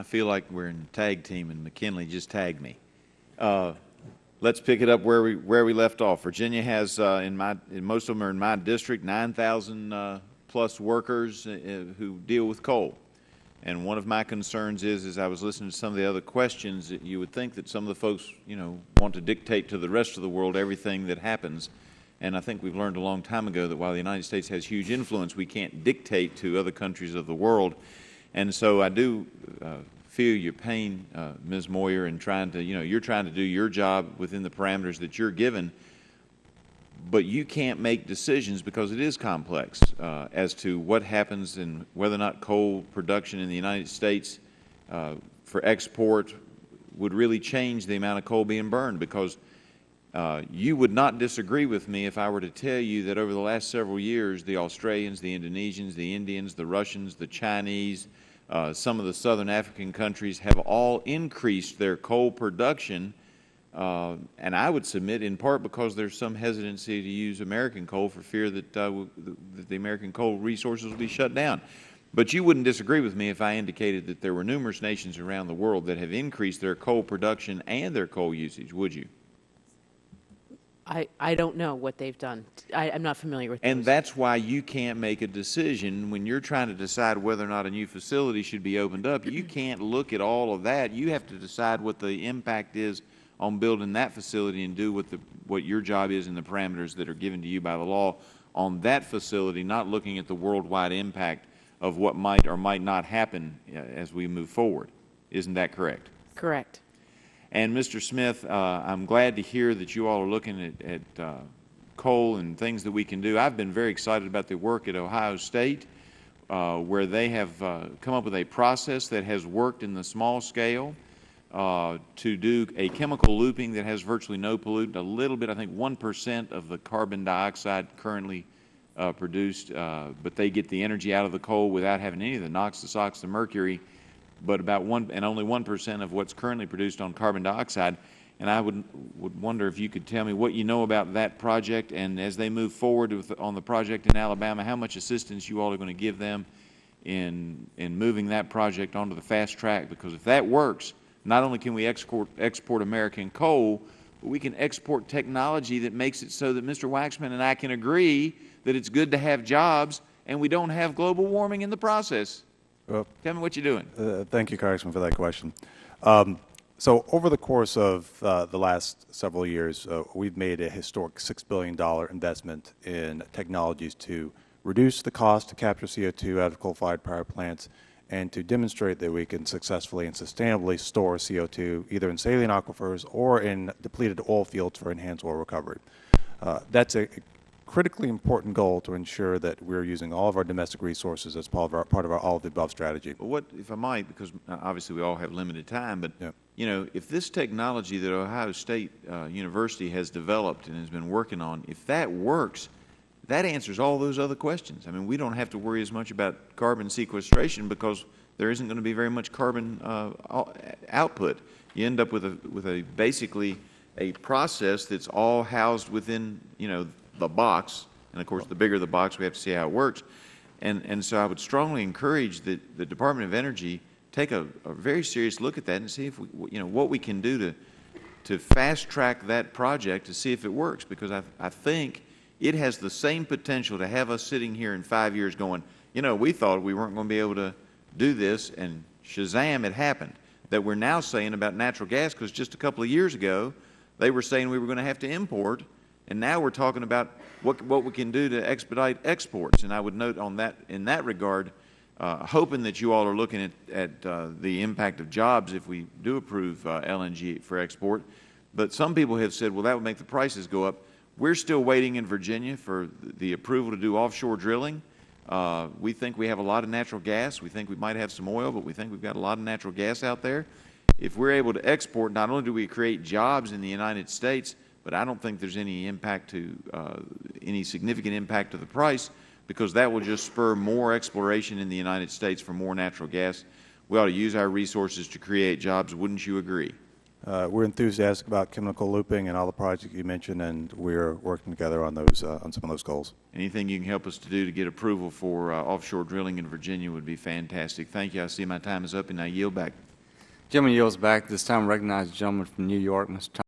kind of feel like we're in tag team, and McKinley just tagged me. Let's pick it up where we left off. Virginia has, most of them are in my district, 9,000 plus workers who deal with coal. And one of my concerns is, as I was listening to some of the other questions, that you would think that some of the folks, want to dictate to the rest of the world everything that happens. And I think we've learned a long time ago that while the United States has huge influence, we can't dictate to other countries of the world. And so I do feel your pain, Ms. Moyer, in trying to, you're trying to do your job within the parameters that you're given, but you can't make decisions because it is complex as to what happens and whether or not coal production in the United States for export would really change the amount of coal being burned, because you would not disagree with me if I were to tell you that over the last several years, the Australians, the Indonesians, the Indians, the Russians, the Chinese, some of the southern African countries have all increased their coal production, and I would submit in part because there's some hesitancy to use American coal for fear that the American coal resources will be shut down. But you wouldn't disagree with me if I indicated that there were numerous nations around the world that have increased their coal production and their coal usage, would you? I don't know what they've done. I'm not familiar with those. And that's why you can't make a decision when you're trying to decide whether or not a new facility should be opened up. You can't look at all of that. You have to decide what the impact is on building that facility and do what your job is in the parameters that are given to you by the law on that facility, not looking at the worldwide impact of what might or might not happen as we move forward. Isn't that correct? Correct. And Mr. Smith, I'm glad to hear that you all are looking at coal and things that we can do. I've been very excited about the work at Ohio State, where they have come up with a process that has worked in the small scale to do a chemical looping that has virtually no pollutant, a little bit, I think 1% of the carbon dioxide currently produced, but they get the energy out of the coal without having any of the NOx, the SOx, the mercury, but about only 1% of what's currently produced on carbon dioxide. And I would wonder if you could tell me what you know about that project, and as they move forward on the project in Alabama, how much assistance you all are going to give them in moving that project onto the fast track. Because if that works, not only can we export American coal, but we can export technology that makes it so that Mr. Waxman and I can agree that it's good to have jobs and we don't have global warming in the process. Well, tell me what you're doing. Thank you, Congressman, for that question. So over the course of the last several years, we've made a historic $6 billion investment in technologies to reduce the cost to capture CO2 out of coal-fired power plants and to demonstrate that we can successfully and sustainably store CO2 either in saline aquifers or in depleted oil fields for enhanced oil recovery. That's a critically important goal to ensure that we're using all of our domestic resources as part of our all-of-the-above strategy. Well, what, if I might, because obviously we all have limited time, but if this technology that Ohio State University has developed and has been working on, if that works, that answers all those other questions. I mean, we don't have to worry as much about carbon sequestration because there isn't going to be very much carbon output. You end up with a basically a process that's all housed within the box, and of course the bigger the box, we have to see how it works. And so I would strongly encourage that the Department of Energy take a very serious look at that and see if what we can do to fast track that project to see if it works, because I think it has the same potential to have us sitting here in 5 years going, we thought we weren't going to be able to do this, and shazam, it happened. That we're now saying about natural gas, because just a couple of years ago they were saying we were going to have to import, and now we're talking about what we can do to expedite exports. And I would note on that, in that regard, hoping that you all are looking at the impact of jobs if we do approve LNG for export. But some people have said, well, that would make the prices go up. We're still waiting in Virginia for the approval to do offshore drilling. We think we have a lot of natural gas. We think we might have some oil, but we think we've got a lot of natural gas out there. If we're able to export, not only do we create jobs in the United States, but I don't think there's any impact to any significant impact to the price, because that will just spur more exploration in the United States for more natural gas. We ought to use our resources to create jobs. Wouldn't you agree? We're enthusiastic about chemical looping and all the projects you mentioned, and we're working together on those on some of those goals. Anything you can help us to do to get approval for offshore drilling in Virginia would be fantastic. Thank you. I see my time is up, and I yield back. Gentleman yields back. This time recognize the gentleman from New York, Mr. Thomas.